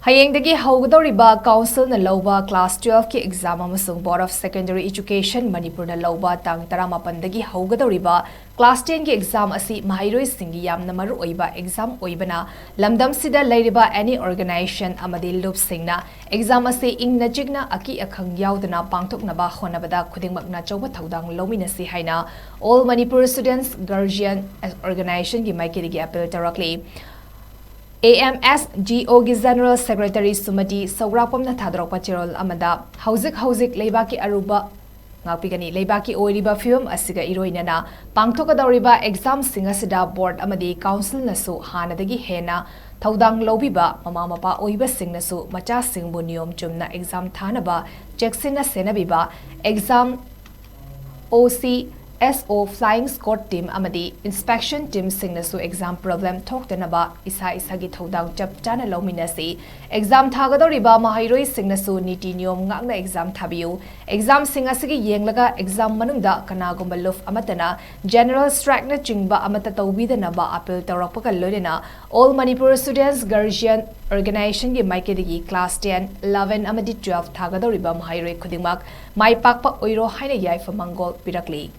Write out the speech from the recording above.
Hayeng dagi hougdouriba Council na Louba Class 12 ki exam amasung Board of Secondary Education Manipur na Louba tang 18 dagi hougdouriba Class 10 ki exam asi Maheiroisingi yamna maruoiba exam oibana Lamdamsida Leiriba any organization Amadi Singna exam asi Engna Chikna Akhang Yaodna pangthoknaba Hotnabada Khudingmkna Achouba thoudang louminasi haina all Manipur students guardian organization ki maikirigi appeal tarakli AMSGO की General Secretary Sumati Saurapamna Thadrokpa Chirol Amada Houzik Leibaki Aruba Ngapigani Leibaki Oiriba Film Asiga Iroinana Pangthokadauriba Exam Singasida Board Amadi Council Nasu Hanadagi Hena thoudang Loubiba Mama Mapa Oiba Singnasu Macha Singbu Niyom Chumna Exam Thanaba Checksina Senabiba Exam OC SO Flying Squad Team Amadi Inspection Team Singnasu exam problem thoudang isa gi thoudang chap chana louminasi exam thagadoriba Maheiroisingi su niti niyom ngakna exam thabiu exam singasigi yenglaga exam manungda kanagumba luf amatana general strike na chingba amata tawbidana ba appeal tawrakpa loina all Manipur students guardian organization gi maikedi class 10 11 amadi 12 thagadoriba Maheiroi Khudingmak mai pakpa oiro haina yai famangol pirakli